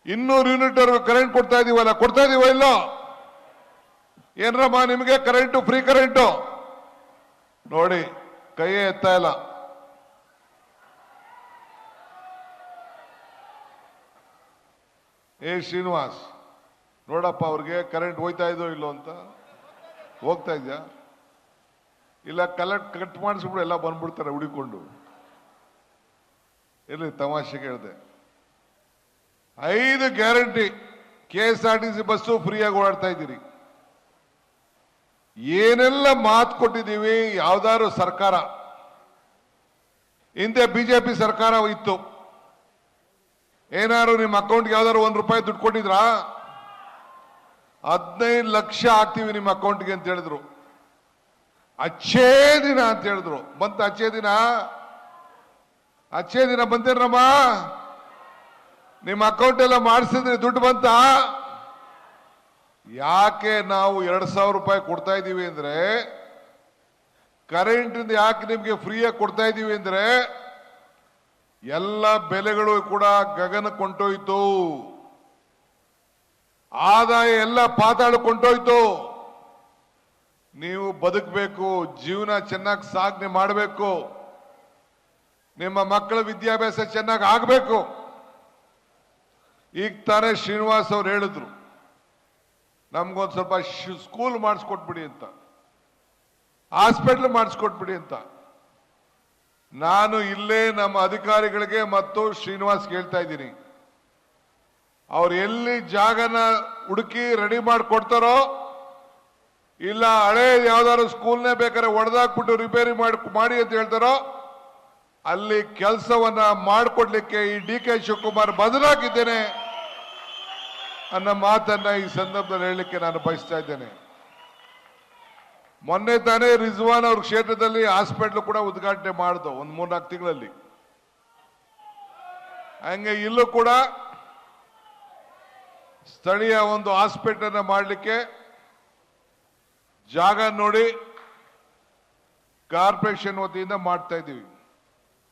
200 unit current ಕೊಡ್ತಾ ಇದೀವಲ್ಲ, ಕೊಡ್ತಾ ಇದೀವ ಇಲ್ಲ? ಏನ್ರಮ್ಮ ನಿಮಗೆ ಕರೆಂಟು, ಫ್ರೀ ಕರೆಂಟು? ನೋಡಿ, ಕೈಯೇ ಎತ್ತಾ ಇಲ್ಲ. ಶ್ರೀನಿವಾಸ್, ನೋಡಪ್ಪ ಅವ್ರಿಗೆ ಕರೆಂಟ್ ಹೋಯ್ತಾ ಇದೋ ಇಲ್ಲೋ ಅಂತ. ಹೋಗ್ತಾ ಇದ್ಯಾ? ಇಲ್ಲ ಕಟ್ ಮಾಡಿಸ್ಬಿಡು, ಎಲ್ಲ ಬಂದ್ಬಿಡ್ತಾರೆ ಹುಡಿಕೊಂಡು. ಇಲ್ಲಿ ತಮಾಷೆಗೆ ಹೇಳಿದೆ. 5 ಗ್ಯಾರಂಟಿ, KSRTC ಬಸ್ಸು ಫ್ರೀಯಾಗಿ ಓಡಾಡ್ತಾ ಇದ್ದೀರಿ. ಏನೆಲ್ಲ ಮಾತು ಕೊಟ್ಟಿದ್ದೀವಿ. ಯಾವ್ದಾದ್ರು ಸರ್ಕಾರ, ಹಿಂದೆ ಬಿಜೆಪಿ ಸರ್ಕಾರ ಇತ್ತು, ಏನಾದ್ರು ನಿಮ್ಮ ಅಕೌಂಟ್ಗೆ ಯಾವ್ದಾದ್ರು ₹1 ದುಡ್ಡು ಕೊಟ್ಟಿದ್ರಾ? 15 ಲಕ್ಷ ಹಾಕ್ತೀವಿ ನಿಮ್ಮ ಅಕೌಂಟ್ಗೆ ಅಂತ ಹೇಳಿದ್ರು. ಅಚ್ಚೇ ದಿನ ಅಂತ ಹೇಳಿದ್ರು. ಬಂತ ಅಚ್ಚೇ ದಿನ? ಅಚ್ಚೇ ದಿನ ಬಂತೇನಮ್ಮ? ನಿಮ್ಮ ಅಕೌಂಟ್ ಎಲ್ಲ ಮಾಡಿಸಿದ್ರೆ ದುಡ್ಡು ಬಂತ? ಯಾಕೆ ನಾವು ₹2,000 ಕೊಡ್ತಾ ಇದ್ದೀವಿ ಅಂದ್ರೆ, ಕರೆಂಟ್ ಇಂದ ಯಾಕೆ ನಿಮ್ಗೆ ಫ್ರೀಯಾಗಿ ಕೊಡ್ತಾ ಇದ್ದೀವಿ ಅಂದ್ರೆ, ಎಲ್ಲ ಬೆಲೆಗಳು ಕೂಡ ಗಗನ ಕೊಂಡೋಯ್ತು, ಆದಾಯ ಎಲ್ಲ ಪಾತಾಳ ಕೊಂಡೋಯ್ತು. ನೀವು ಬದುಕಬೇಕು, ಜೀವನ ಚೆನ್ನಾಗಿ ಸಾಧನೆ ಮಾಡಬೇಕು, ನಿಮ್ಮ ಮಕ್ಕಳ ವಿದ್ಯಾಭ್ಯಾಸ ಚೆನ್ನಾಗಿ ಆಗಬೇಕು. ಈಗ ತಾನೇ ಶ್ರೀನಿವಾಸ್ ಅವ್ರು ಹೇಳಿದ್ರು, ನಮ್ಗೊಂದು ಸ್ವಲ್ಪ ಸ್ಕೂಲ್ ಮಾಡಿಸ್ಕೊಟ್ಬಿಡಿ ಅಂತ, ಹಾಸ್ಪಿಟಲ್ ಮಾಡಿಸ್ಕೊಟ್ಬಿಡಿ ಅಂತ. ನಾನು ಇಲ್ಲೇ ನಮ್ಮ ಅಧಿಕಾರಿಗಳಿಗೆ ಮತ್ತು ಶ್ರೀನಿವಾಸ್ ಹೇಳ್ತಾ ಇದ್ದೀನಿ, ಅವ್ರು ಎಲ್ಲಿ ಜಾಗನ ಹುಡುಕಿ ರೆಡಿ ಮಾಡಿಕೊಡ್ತಾರೋ, ಇಲ್ಲ ಹಳೆ ಯಾವ್ದಾದ್ರು ಸ್ಕೂಲ್ನೇ ಬೇಕಾದ್ರೆ ಒಡೆದಾಕ್ಬಿಟ್ಟು ರಿಪೇರಿ ಮಾಡಿ ಅಂತ ಹೇಳ್ತಾರೋ, ಅಲ್ಲಿ ಕೆಲಸವನ್ನ ಮಾಡಿಕೊಡ್ಲಿಕ್ಕೆ ಈ DK ಶಿವಕುಮಾರ್ ಬದಲಾಗಿದ್ದೇನೆ ಅನ್ನೋ ಮಾತನ್ನ ಈ ಸಂದರ್ಭದಲ್ಲಿ ಹೇಳಲಿಕ್ಕೆ ನಾನು ಬಯಸ್ತಾ ಇದ್ದೇನೆ. ಮೊನ್ನೆ ತಾನೇ ರಿಜ್ವಾನ್ ಅವ್ರ ಕ್ಷೇತ್ರದಲ್ಲಿ ಹಾಸ್ಪಿಟಲ್ ಕೂಡ ಉದ್ಘಾಟನೆ ಮಾಡಿದ್ರು, ಒಂದು 3-4 ತಿಂಗಳಲ್ಲಿ. ಹಂಗೆ ಇಲ್ಲೂ ಕೂಡ ಸ್ಥಳೀಯ ಒಂದು ಹಾಸ್ಪಿಟಲ್ ಮಾಡಲಿಕ್ಕೆ ಜಾಗ ನೋಡಿ ಕಾರ್ಪೊರೇಷನ್ ವತಿಯಿಂದ ಮಾಡ್ತಾ ಇದ್ದೀವಿ.